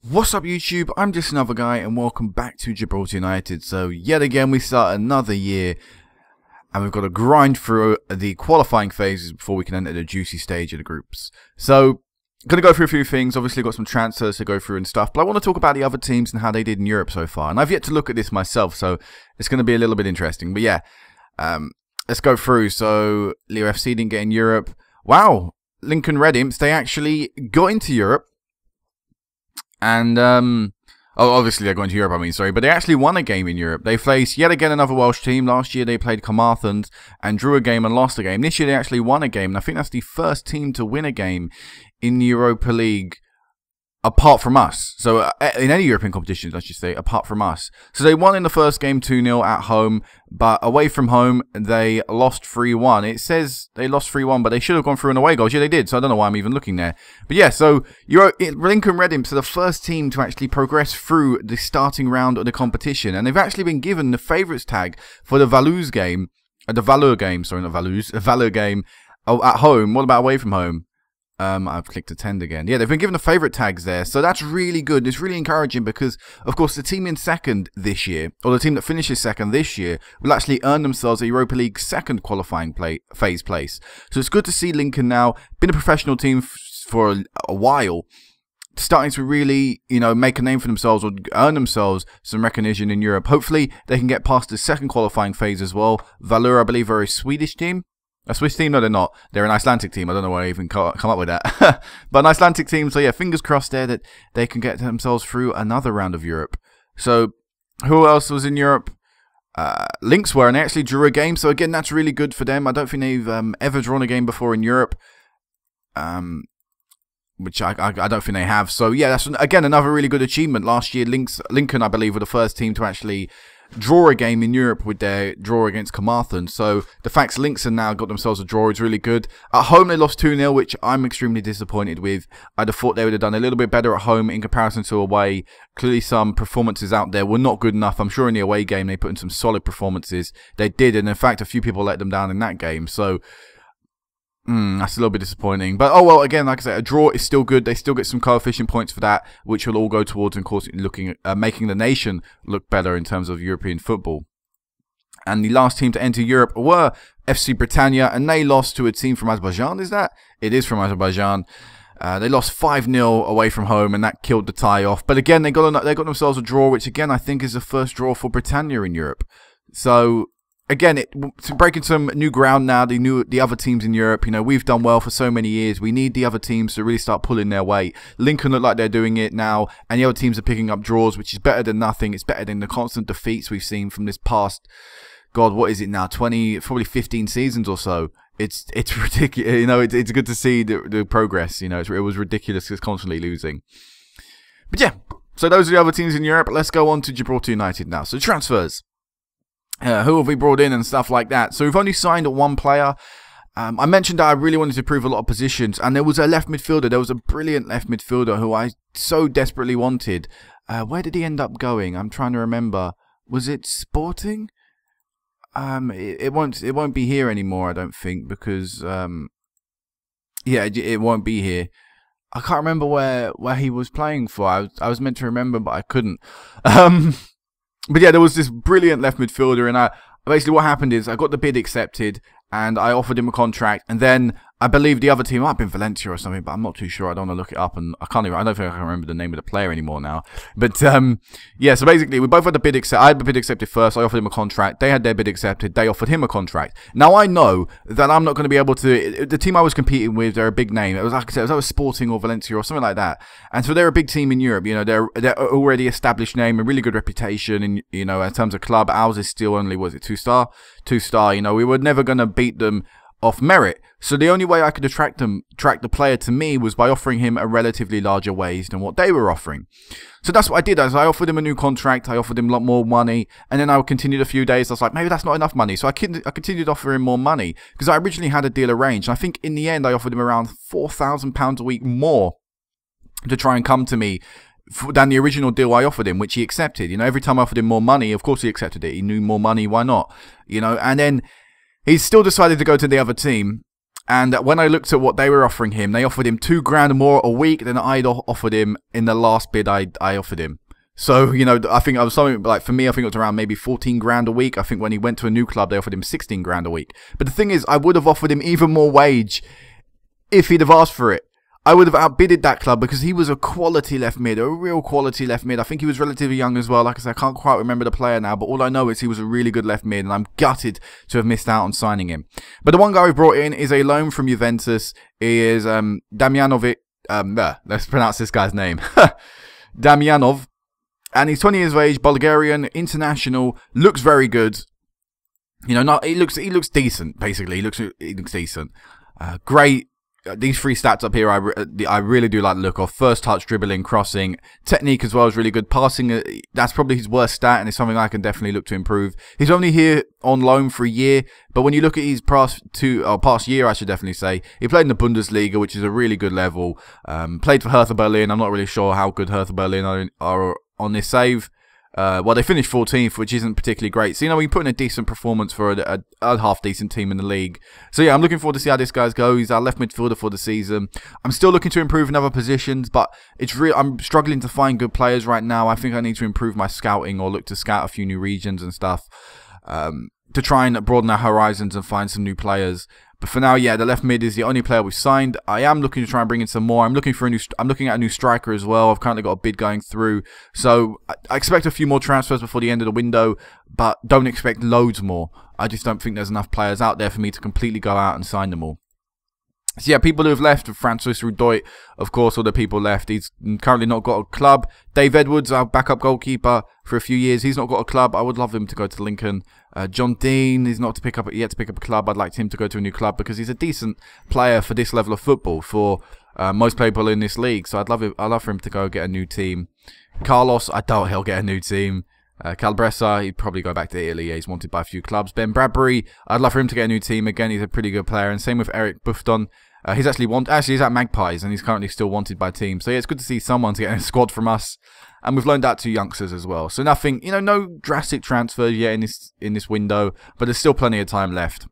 What's up YouTube, I'm just another guy and welcome back to Gibraltar United. So yet again we start another year and we've got to grind through the qualifying phases before we can enter the juicy stage of the groups. So I'm going to go through a few things, obviously got some transfers to go through and stuff, but I want to talk about the other teams and how they did in Europe so far. And I've yet to look at this myself, so it's going to be a little bit interesting. But yeah, let's go through. So Leo FC didn't get in Europe. Wow, Lincoln Red Imps, they actually got into Europe. And, obviously they're going to Europe, but they actually won a game in Europe. They faced yet again another Welsh team. Last year they played Carmarthen and drew a game and lost a game. This year they actually won a game, and I think that's the first team to win a game in the Europa League apart from us. So, in any European competitions, I should say, apart from us. So they won in the first game 2-0 at home, but away from home, they lost 3-1. It says they lost 3-1, but they should have gone through an away goal. Yeah, they did, so I don't know why I'm even looking there. But yeah, so Lincoln Red Imps are the first team to actually progress through the starting round of the competition, and they've actually been given the favourites tag for the Valur game, Valur game at home. What about away from home? I've clicked attend again. Yeah, they've been given the favourite tags there, so that's really good. It's really encouraging because, of course, the team in second this year, or the team that finishes second this year, will actually earn themselves a Europa League second qualifying phase place. So it's good to see Lincoln now, been a professional team for a while, starting to really, make a name for themselves or earn themselves some recognition in Europe. Hopefully, they can get past the second qualifying phase as well. Valur, I believe, are a Swedish team. A Swiss team? No, they're not. They're an Icelandic team. I don't know why I even come up with that. But an Icelandic team, so yeah, fingers crossed there that they can get themselves through another round of Europe. So, who else was in Europe? Lynx were, and they actually drew a game, so again, that's really good for them. I don't think they've ever drawn a game before in Europe. Which I don't think they have. So yeah, that's again another really good achievement. Last year, Lincoln, I believe, were the first team to actually draw a game in Europe with their draw against Carmarthen. So the fact Lynx have now got themselves a draw is really good. At home, they lost 2-0, which I'm extremely disappointed with. I'd have thought they would have done a little bit better at home in comparison to away. Clearly, some performances out there were not good enough. I'm sure in the away game, they put in some solid performances. They did, and in fact, a few people let them down in that game. So that's a little bit disappointing. But, oh well, again, like I said, a draw is still good. They still get some coefficient points for that, which will all go towards, of course, looking at making the nation look better in terms of European football. And the last team to enter Europe were FC Britannia, and they lost to a team from Azerbaijan, is that? It is from Azerbaijan. They lost 5-0 away from home, and that killed the tie off. But again, they got themselves a draw, which again, I think is the first draw for Britannia in Europe. So again, it's breaking some new ground now. The other teams in Europe, we've done well for so many years. We need the other teams to really start pulling their weight. Lincoln look like they're doing it now, and the other teams are picking up draws, which is better than nothing. It's better than the constant defeats we've seen from this past, God, what is it now? Probably 15 seasons or so. It's ridiculous. It's good to see the progress. It was ridiculous just constantly losing. But yeah, so those are the other teams in Europe. Let's go on to Gibraltar United now. So transfers. Who have we brought in and stuff like that. So we've only signed one player. I mentioned that I really wanted to improve a lot of positions, and there was a left midfielder. There was a brilliant left midfielder who I so desperately wanted. Where did he end up going? I'm trying to remember. Was it Sporting? It won't be here anymore, I don't think, because yeah, it won't be here. I can't remember where he was playing for. I was meant to remember, but I couldn't. But yeah, there was this brilliant left midfielder, and basically what happened is I got the bid accepted, and I offered him a contract, and then I believe the other team might have been Valencia or something, but I'm not too sure. I don't want to look it up, and I don't think I can remember the name of the player anymore now. But yeah, so basically we both had the bid accepted. I had the bid accepted first. I offered him a contract. They had their bid accepted. They offered him a contract. Now I know that I'm not going to be able to. The team I was competing with, they're a big name. It was like I said, it was Sporting or Valencia or something like that. And so they're a big team in Europe. They're already established name, a really good reputation, and in terms of club, ours is still only, was it 2-star? 2-star. We were never going to beat them off merit. So the only way I could attract the player to me was by offering him a relatively larger wage than what they were offering. So that's what I did. As I offered him a new contract, I offered him a lot more money, and then I continued a few days. I was like, maybe that's not enough money. So I continued to offer him more money because I originally had a deal arranged. And I think in the end I offered him around £4,000 a week more to try and come to me than the original deal I offered him, which he accepted. Every time I offered him more money, of course he accepted it. He knew more money, why not? And then he still decided to go to the other team. And when I looked at what they were offering him, they offered him £2 more a week than I'd offered him in the last bid I offered him. So, you know, I think I was something like, for me, I think it was around maybe £14 a week. I think when he went to a new club, they offered him £16 a week. But the thing is, I would have offered him even more wage if he'd have asked for it. I would have outbidded that club because he was a quality left mid, a real quality left mid. I think he was relatively young as well. Like I said, I can't quite remember the player now, but all I know is he was a really good left mid, and I'm gutted to have missed out on signing him. But the one guy we brought in is a loan from Juventus. He is Damjanovic. Let's pronounce this guy's name. Damjanov. And he's 20 years of age, Bulgarian, international, looks very good. You know, he looks decent, basically. He looks decent. Great. These three stats up here, I really do like the look of. First touch, dribbling, crossing, technique as well is really good. Passing, that's probably his worst stat, and it's something I can definitely look to improve. He's only here on loan for a year, but when you look at his past year, I should definitely say, he played in the Bundesliga, which is a really good level. Played for Hertha Berlin. I'm not really sure how good Hertha Berlin are on this save. Well, they finished 14th, which isn't particularly great. So, you know, we put in a decent performance for a half-decent team in the league. So, yeah, I'm looking forward to see how this guy's go. He's our left midfielder for the season. I'm still looking to improve in other positions, but I'm struggling to find good players right now. I think I need to improve my scouting or look to scout a few new regions and stuff to try and broaden our horizons and find some new players. But for now, yeah, the left mid is the only player we've signed. I am looking to try and bring in some more. I'm looking at a new striker as well. I've currently got a bid going through. So I expect a few more transfers before the end of the window, but don't expect loads more. I just don't think there's enough players out there for me to completely go out and sign them all. So yeah, people who have left, Francis Rudoit, of course, all the people left. He's currently not got a club. Dave Edwards, our backup goalkeeper for a few years, he's not got a club. I would love him to go to Lincoln. John Dean is not yet to pick up a club. I'd like him to go to a new club because he's a decent player for this level of football for most people in this league. So I'd love for him to go get a new team. Carlos, I doubt he'll get a new team. Calabresa, he'd probably go back to Italy. Yeah, he's wanted by a few clubs. Ben Bradbury, I'd love for him to get a new team. Again, he's a pretty good player. And same with Eric Buffon. He's he's at Magpies, and he's currently still wanted by teams. So yeah, it's good to see someone's getting a squad from us. And we've loaned out 2 youngsters as well. So nothing, you know, no drastic transfers yet in this window, but there's still plenty of time left.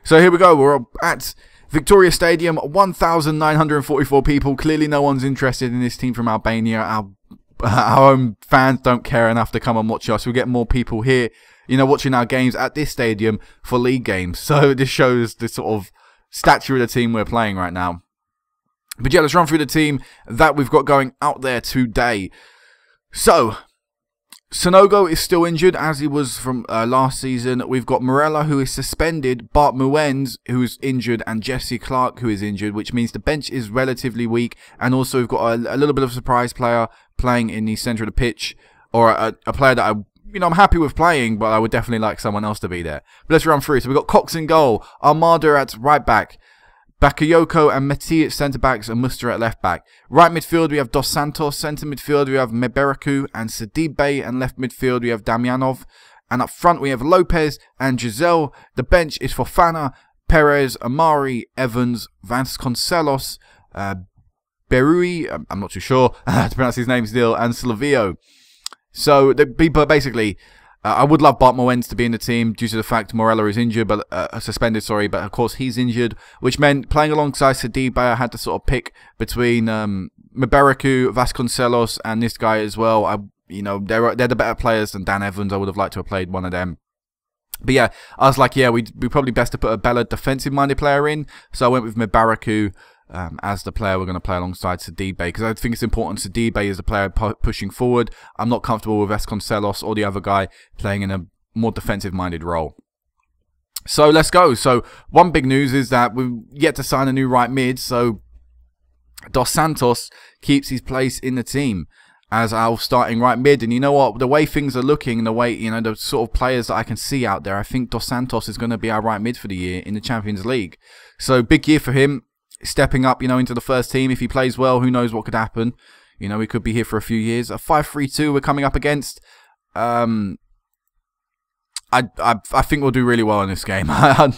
So here we go. We're at Victoria Stadium, 1,944 people. Clearly no one's interested in this team from Albania. Our own fans don't care enough to come and watch us. We'll get more people here, you know, watching our games at this stadium for league games. So this shows the sort of stature of the team we're playing right now. But yeah, let's run through the team that we've got going out there today. So, Sonogo is still injured, as he was from last season. We've got Morella, who is suspended, Bart Muenz, who is injured, and Jesse Clark, who is injured, which means the bench is relatively weak. And also, we've got a little bit of a surprise player playing in the centre of the pitch, or a player that I'm happy with playing, but I would definitely like someone else to be there. But let's run through. So we've got Cox in goal, Armada at right back, Bakayoko and Meti at centre-backs, and Muster at left-back. Right midfield, we have Dos Santos. Centre midfield, we have Meberaku and Sidibe. And left midfield, we have Damjanov. And up front, we have Lopez and Giselle. The bench is Fofana, Perez, Amari, Evans, Vasconcelos, Berui, I'm not too sure how to pronounce his name still, and Slavio. So, basically, I would love Bart Muenz to be in the team due to the fact Morella is injured, but suspended, sorry. But of course he's injured, which meant playing alongside Sidibe, I had to sort of pick between Meberaku, Vasconcelos, and this guy as well. They're the better players than Dan Evans. I would have liked to have played one of them. But yeah, I was like, yeah, we'd probably best to put a better defensive-minded player in. So I went with Meberaku as the player we're going to play alongside Sidibe, because I think it's important Sidibe is the player pushing forward. I'm not comfortable with Vasconcelos or the other guy playing in a more defensive-minded role. So let's go. So one big news is that we've yet to sign a new right mid, so Dos Santos keeps his place in the team as our starting right mid. And you know what, the way things are looking, the way, the sort of players that I can see out there, I think Dos Santos is going to be our right mid for the year in the Champions League. So big year for him, stepping up, into the first team. If he plays well, who knows what could happen. We could be here for a few years. A 5-3-2 we're coming up against. I think we'll do really well in this game.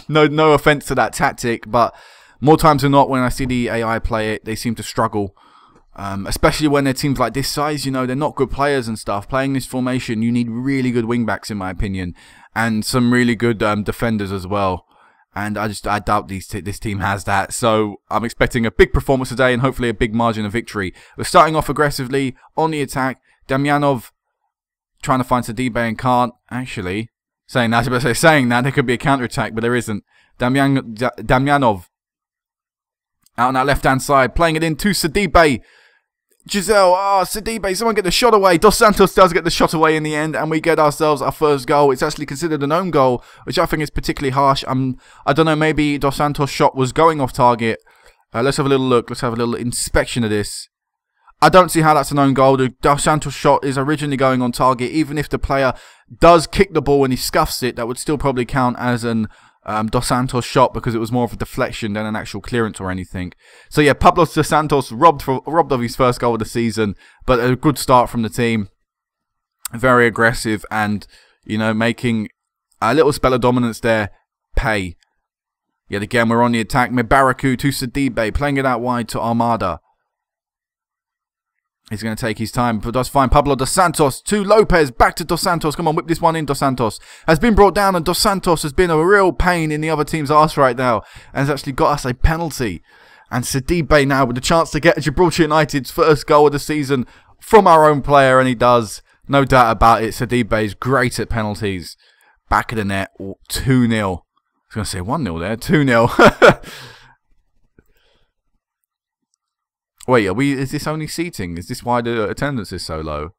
No offense to that tactic, but more times than not, when I see the AI play it, they seem to struggle. Especially when they're teams like this size, they're not good players and stuff. Playing this formation, you need really good wing backs, in my opinion, and some really good defenders as well. And I doubt this team has that. So I'm expecting a big performance today and hopefully a big margin of victory. We're starting off aggressively on the attack. Damyanov trying to find Sidibe and can't. Actually, saying that, there could be a counter-attack, but there isn't. Damyanov out on that left-hand side, playing it in to Sidibe. Giselle, Sidibe, someone get the shot away. Dos Santos does get the shot away in the end, and we get ourselves our first goal. It's actually considered an own goal, which I think is particularly harsh. I don't know, maybe Dos Santos' shot was going off target. Let's have a little look. Let's have a little inspection of this. I don't see how that's an own goal. The Dos Santos shot is originally going on target. Even if the player does kick the ball and he scuffs it, that would still probably count as an Dos Santos shot because it was more of a deflection than an actual clearance or anything. So yeah, Pablo Dos Santos robbed of his first goal of the season, but a good start from the team. Very aggressive and, you know, making a little spell of dominance there pay. Yet again, we're on the attack. Mebaraku to Sidibe, playing it out wide to Armada. He's going to take his time, but does find Pablo Dos Santos to Lopez, back to Dos Santos. Come on, whip this one in. Dos Santos has been brought down, and Dos Santos has been a real pain in the other team's arse right now, and has actually got us a penalty. And Sidibe now with the chance to get Gibraltar United's first goal of the season from our own player, and he does. No doubt about it. Sidibe is great at penalties. Back of the net, 2-0. I was going to say 1-0 there, 2-0. Wait, is this only seating? Is this why the attendance is so low?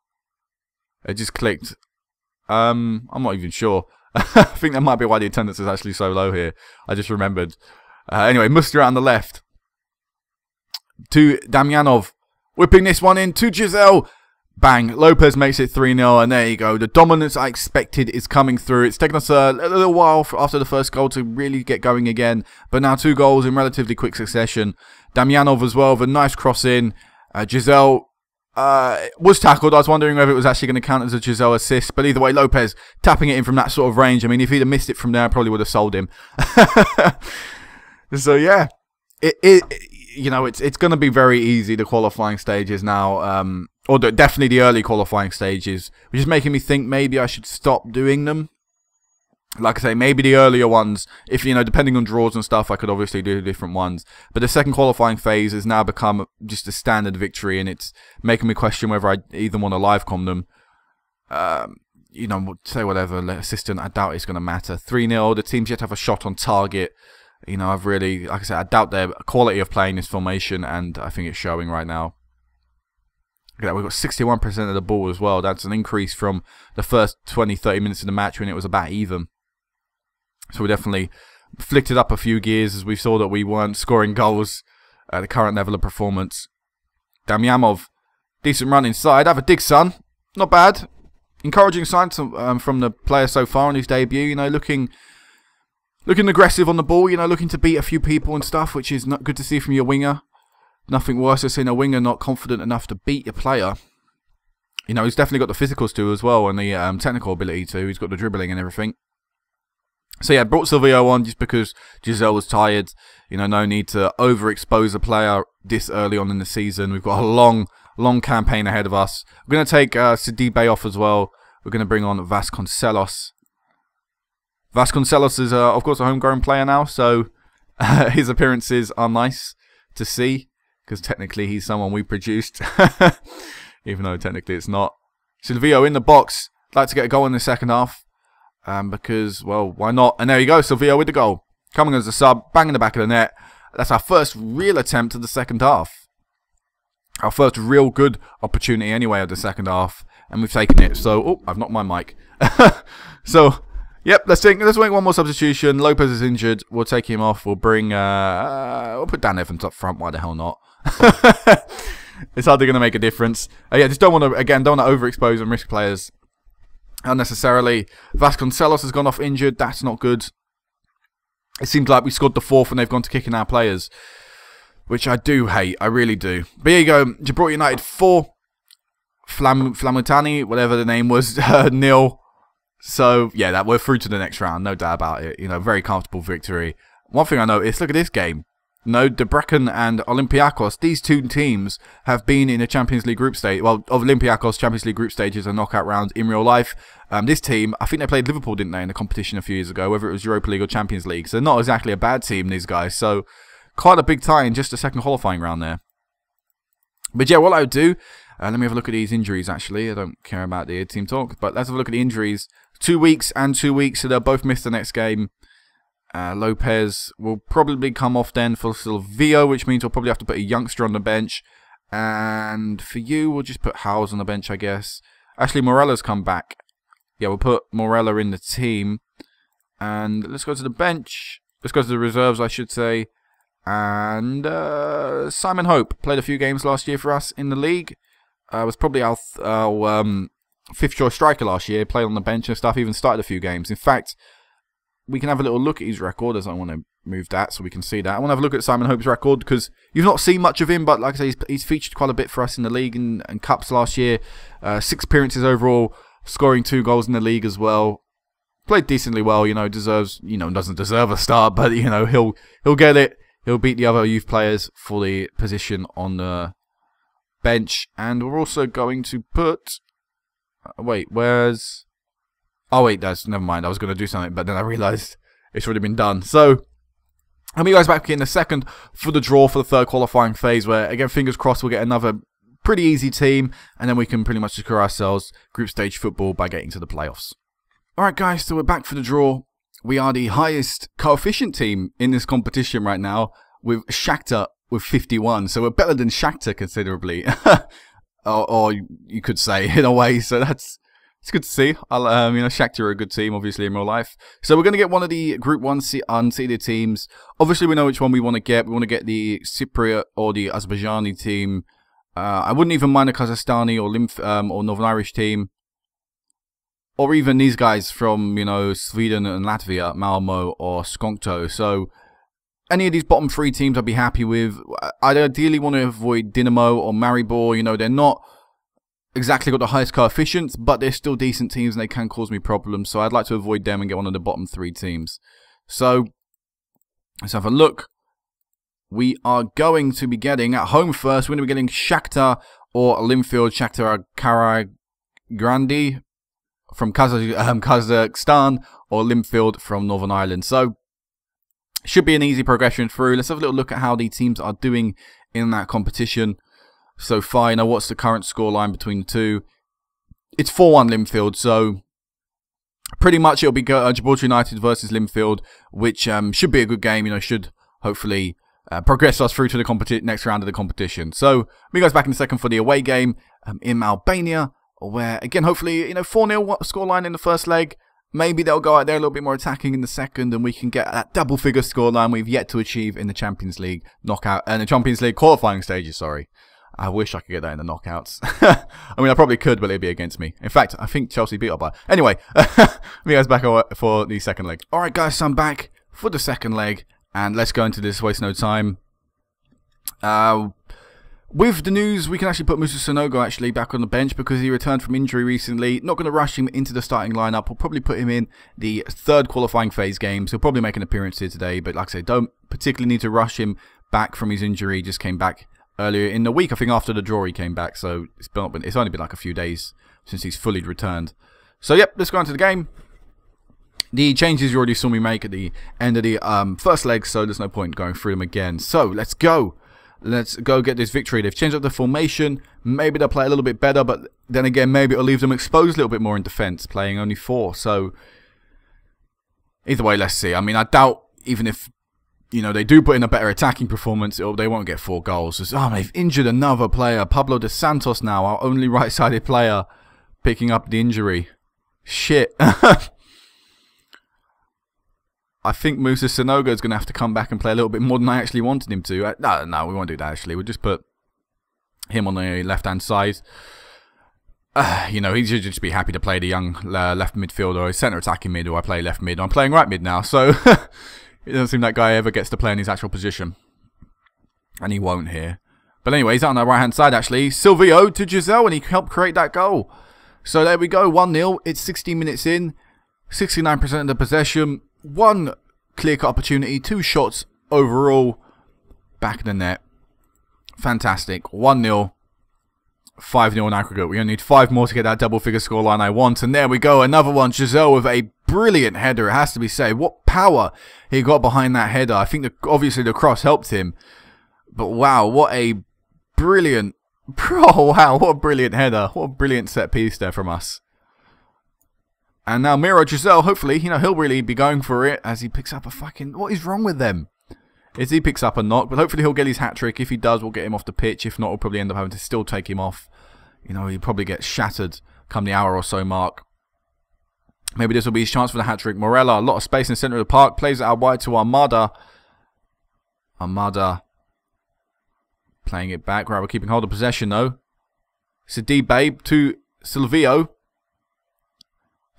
It just clicked. I'm not even sure. I think that might be why the attendance is actually so low here. I just remembered. Anyway, Muster on the left. To Damyanov. Whipping this one in to Giselle. Bang. Lopez makes it 3-0, and there you go. The dominance I expected is coming through. It's taken us a little while after the first goal to really get going again, but now 2 goals in relatively quick succession. Damyanov as well with a nice cross in. Giselle was tackled. I was wondering whether it was actually going to count as a Giselle assist, but either way, Lopez tapping it in from that sort of range. I mean, if he'd have missed it from there, I probably would have sold him. So yeah, you know, it's going to be very easy, the qualifying stages now. Or definitely the early qualifying stages, which is making me think maybe I should stop doing them. Like I say, maybe the earlier ones, if, you know, depending on draws and stuff, I could obviously do different ones. But the second qualifying phase has now become just a standard victory, and it's making me question whether I even want to live com them. You know, say whatever, assistant, I doubt it's going to matter. 3-0, the teams yet to have a shot on target. You know, I've really, like I said, I doubt their quality of playing this formation, and I think it's showing right now. We've got 61% of the ball as well. That's an increase from the first 20-30 minutes of the match when it was about even. So we definitely flicked it up a few gears as we saw that we weren't scoring goals at the current level of performance. Damyanov, decent run inside. Have a dig, son. Not bad. Encouraging signs from the player so far on his debut. You know, looking aggressive on the ball. You know, looking to beat a few people and stuff, which is not good to see from your winger. Nothing worse than seeing a winger not confident enough to beat your player. You know, he's definitely got the physicals to as well, and the technical ability to. He's got the dribbling and everything. So yeah, brought Silvio on just because Giselle was tired. You know, no need to overexpose a player this early on in the season. We've got a long campaign ahead of us. We're going to take Sidibe off as well. We're going to bring on Vasconcelos. Vasconcelos is, of course, a homegrown player now, so his appearances are nice to see. Because technically he's someone we produced. Even though technically it's not. Silvio in the box. Like to get a goal in the second half. Because, well, why not? And there you go, Silvio with the goal. Coming as a sub. Bang in the back of the net. That's our first real attempt of the second half. Our first real good opportunity anyway of the second half. And we've taken it. So, oh, I've knocked my mic. So, yep, let's make one more substitution. Lopez is injured. We'll take him off. We'll bring, we'll put Dan Evans up front. Why the hell not? It's hardly going to make a difference. Yeah, just don't want to overexpose and risk players unnecessarily. Vasconcelos has gone off injured. That's not good. It seems like we scored the 4th and they've gone to kicking our players, which I do hate. I really do. But here you go. Gibraltar United 4. Flamurtari, whatever the name was, 0. So, yeah, that we're through to the next round. No doubt about it. You know, very comfortable victory. One thing I noticed, look at this game. No, Debrecen and Olympiacos, these two teams have been in a Champions League group stage. Well, of Olympiacos, Champions League group stages and knockout rounds in real life. This team, I think they played Liverpool, didn't they, in a competition a few years ago, whether it was Europa League or Champions League. So not exactly a bad team, these guys. So quite a big tie in just a second qualifying round there. But yeah, what I would do, let me have a look at these injuries actually. I don't care about the team talk, but let's have a look at the injuries. 2 weeks and 2 weeks, so they'll both miss the next game. Lopez will probably come off then for Silvio, which means we'll probably have to put a youngster on the bench. And for you, we'll just put Howes on the bench, I guess. Actually, Morella's come back. Yeah, we'll put Morella in the team. And let's go to the bench. Let's go to the reserves, I should say. And Simon Hope played a few games last year for us in the league. Was probably our fifth choice striker last year. Played on the bench and stuff. Even started a few games. In fact, we can have a little look at his record, as I want to move that so we can see that. I want to have a look at Simon Hope's record because you've not seen much of him, but like I say, he's featured quite a bit for us in the league and cups last year. 6 appearances overall, scoring 2 goals in the league as well. Played decently well, deserves, doesn't deserve a start, but he'll get it. He'll beat the other youth players for the position on the bench, and we're also going to put. Wait, where's? Oh wait, never mind. I was going to do something, but then I realised it's already been done. So I'll be guys back in a second for the draw for the third qualifying phase, where again, fingers crossed, we'll get another pretty easy team, and then we can pretty much secure ourselves group stage football by getting to the playoffs. All right, guys. So we're back for the draw. We are the highest coefficient team in this competition right now, with Shakhtar with 51. So we're better than Shakhtar considerably, or you could say in a way. So it's good to see. Shakhtar are a good team, obviously, in real life. So we're going to get one of the Group 1 unseeded teams. Obviously, we know which one we want to get. We want to get the Cypriot or the Azerbaijani team. I wouldn't even mind a Kazakhstani or Northern Irish team. Or even these guys from, Sweden and Latvia, Malmo or Skonkto. So any of these bottom 3 teams I'd be happy with. I'd ideally want to avoid Dinamo or Maribor. They're not exactly got the highest coefficients, but they're still decent teams and they can cause me problems. So I'd like to avoid them and get one of the bottom 3 teams. So let's have a look. We are going to be getting, at home first, we're going to be getting Shakhtar or Linfield, Shakhtar Karagrandi from Kazakhstan or Linfield from Northern Ireland. So should be an easy progression through. Let's have a little look at how the teams are doing in that competition so far. What's the current scoreline between the two? It's 4-1 Linfield, so pretty much it'll be Gibraltar United versus Linfield, which should be a good game. Should hopefully progress us through to the next round of the competition. So we guys back in a second for the away game in Albania, where again hopefully 4-0 scoreline in the first leg. Maybe they'll go out there a little bit more attacking in the second, and we can get that double-figure scoreline we've yet to achieve in the Champions League knockout and the Champions League qualifying stages. Sorry, I wish I could get that in the knockouts. I probably could, but it'd be against me. In fact, I think Chelsea beat up by. Anyway, me guys back for the second leg. All right, guys, so I'm back for the second leg, and let's go into this. Waste no time. With the news, we can actually put Musa Sonogo actually back on the bench because he returned from injury recently. Not going to rush him into the starting lineup. We'll probably put him in the third qualifying phase games. He'll probably make an appearance here today, but like I say, don't particularly need to rush him back from his injury. He just came back earlier in the week. I think after the draw he came back, so it's only been like a few days since he's fully returned. So yep, let's go on to the game. The changes you already saw me make at the end of the first leg, so there's no point going through them again. So let's go. Let's go get this victory. They've changed up the formation. Maybe they'll play a little bit better, but then again, maybe it'll leave them exposed a little bit more in defence, playing only 4. So either way, let's see. I doubt even if they do put in a better attacking performance, they won't get 4 goals. They've injured another player, Pablo de Santos now, our only right-sided player, picking up the injury. Shit. I think Musa Sonogo is going to have to come back and play a little bit more than I actually wanted him to. No, we won't do that, actually. We'll just put him on the left-hand side. He should just be happy to play the young left midfielder or centre attacking mid, or I play left mid. I'm playing right mid now, so it doesn't seem that guy ever gets to play in his actual position. And he won't here. But anyway, he's out on the right-hand side, actually. Silvio to Giselle, and he helped create that goal. So there we go, 1-0. It's 16 minutes in. 69% of the possession. 1 clear-cut opportunity, 2 shots overall. back of the net. Fantastic. 1-0. 5-0 in aggregate. We only need 5 more to get that double-figure scoreline I want. And there we go. Another one. Giselle with a brilliant header, it has to be said. What power he got behind that header. I think obviously the cross helped him. But wow, what a brilliant... Oh, wow, what a brilliant header. What a brilliant set piece there from us. And now Miro Giselle, hopefully, you know, he'll really be going for it as he picks up a fucking... What is wrong with them? He picks up a knock, but hopefully he'll get his hat-trick. If he does, we'll get him off the pitch. If not, we'll probably end up having to still take him off. You know, he'll probably get shattered come the hour or so mark. Maybe this will be his chance for the hat-trick. Morella, a lot of space in the centre of the park. Plays it out wide to Armada. Armada playing it back. Right, we're keeping hold of possession, though. Sidibe to Silvio.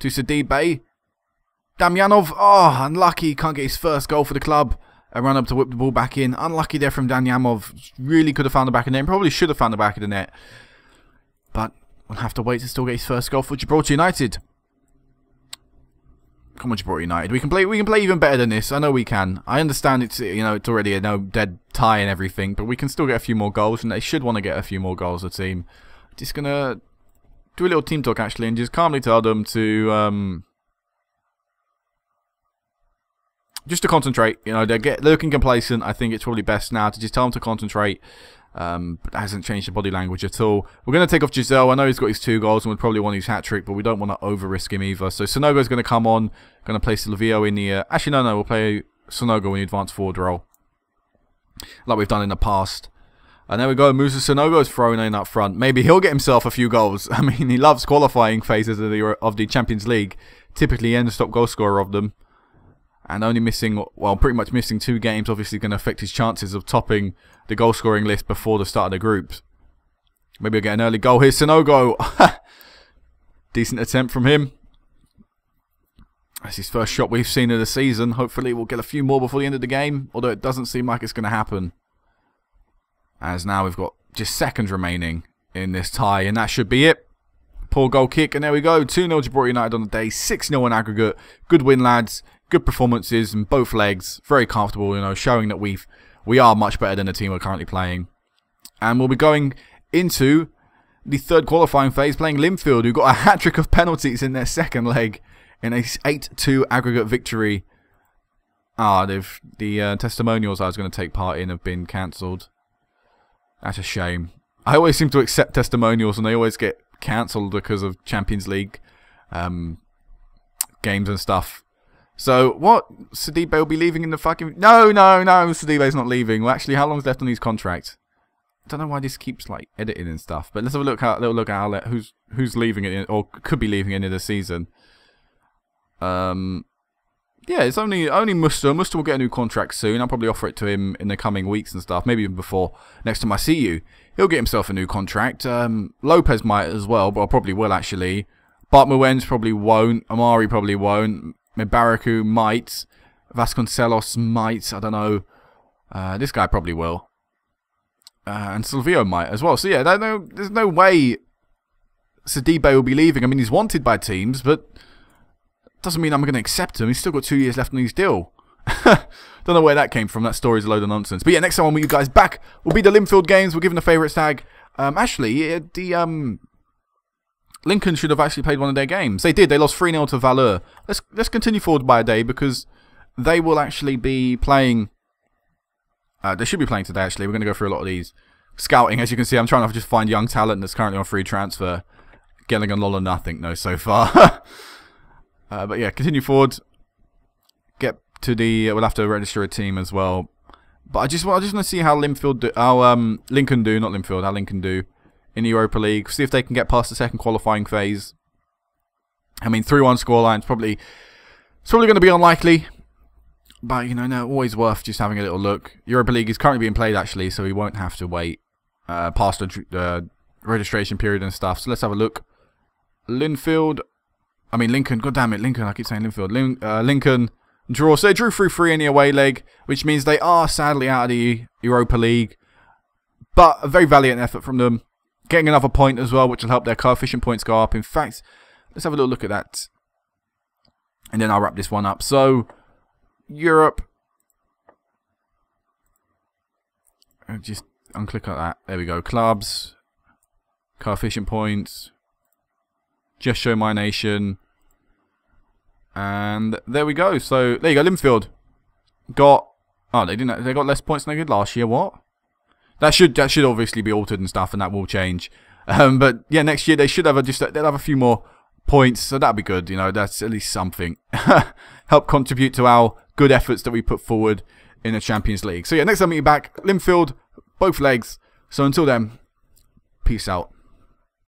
To Sidibe. Damyanov. Oh, unlucky. Can't get his first goal for the club. A run up to whip the ball back in. Unlucky there from Damyanov. Really could have found the back of the net. Probably should have found the back of the net. But we'll have to wait to still get his first goal for Gibraltar United. Come on, Gibraltar United. We can play even better than this. I know we can. I understand it's, you know, it's already a dead tie and everything, but we can still get a few more goals, and they should want to get a few more goals, the team. Just gonna do a little team talk actually and just calmly tell them to just to concentrate. You know, they're looking complacent. I think it's probably best now to just tell them to concentrate. But that hasn't changed the body language at all. We're going to take off Giselle. I know he's got his 2 goals and would probably want his hat-trick, but we don't want to over-risk him either. So Sonogo's going to come on. Going to play Silvio in the... actually, no, we'll play Sonogo in the advanced forward role, like we've done in the past. And there we go. Musa Sonogo's thrown in up front. Maybe he'll get himself a few goals. I mean, he loves qualifying phases of the Champions League. Typically, end top goal scorer of them. And only missing, well, pretty much missing 2 games, obviously going to affect his chances of topping the goal-scoring list before the start of the groups. Maybe we'll get an early goal here. Sonogo. Decent attempt from him. That's his first shot we've seen of the season. Hopefully we'll get a few more before the end of the game, although it doesn't seem like it's going to happen. As now we've got just seconds remaining in this tie, and that should be it. Poor goal kick, and there we go. 2-0 Gibraltar United on the day. 6-0 in aggregate. Good win, lads. Good performances in both legs. Very comfortable, you know, showing that we are much better than the team we're currently playing. And we'll be going into the third qualifying phase, playing Linfield, who got a hat-trick of penalties in their second leg in a 8-2 aggregate victory. The testimonials I was going to take part in have been cancelled. That's a shame. I always seem to accept testimonials and they always get cancelled because of Champions League games and stuff. So, what? Sidibe will be leaving in the fucking... No, Sidibe's not leaving. Well, actually, how long's left on his contract? I don't know why this keeps, like, editing and stuff. But let's have a little look at who's leaving it, or could be leaving at the end of the season. Yeah, it's only Musta. Musta will get a new contract soon. I'll probably offer it to him in the coming weeks and stuff. Maybe even before next time I see you. He'll get himself a new contract. Lopez might as well, but I probably will, actually. Bart Muenz probably won't. Amari probably won't. Mebaraku might. Vasconcelos might. I don't know. This guy probably will. And Silvio might as well. So yeah, there's no way Sidibe will be leaving. I mean, he's wanted by teams, but doesn't mean I'm going to accept him. He's still got 2 years left on his deal. Don't know where that came from. That story's a load of nonsense. But yeah, next time I'm with you guys back will be the Linfield games. We're giving the favourites tag. Actually, Lincoln should have actually played one of their games. They did. They lost 3-0 to Valeur. Let's continue forward by a day because they will actually be playing. They should be playing today, actually. We're going to go through a lot of these. Scouting, as you can see, I'm trying to just find young talent that's currently on free transfer. Gelling and Lola, nothing, no, so far. But yeah, continue forward. Get to the... we'll have to register a team as well. But I just want to see how Linfield do... how Lincoln do, not Linfield, how Lincoln do in the Europa League. See if they can get past the second qualifying phase. I mean, 3-1 scoreline's probably... it's probably going to be unlikely. But, you know, no, always worth just having a little look. Europa League is currently being played, actually, so we won't have to wait past the registration period and stuff. So let's have a look. Linfield... I mean, Lincoln, god damn it, Lincoln, I keep saying Linfield. Lincoln draw. So they drew 3-3 in the away leg, which means they are sadly out of the Europa League. But a very valiant effort from them. Getting another point as well, which will help their coefficient points go up. In fact, let's have a little look at that. And then I'll wrap this one up. So, Europe. Just unclick like that. There we go. Clubs, coefficient points. Just show my nation. And there we go. So there you go. Linfield got. Oh, they didn't. They got less points than they did last year. What? That should obviously be altered and stuff, and that will change. But yeah, next year they should have they'll have a few more points, so that'd be good. You know, that's at least something. Help contribute to our good efforts that we put forward in the Champions League. So yeah, next time I meet you back, Linfield, both legs. So until then, peace out.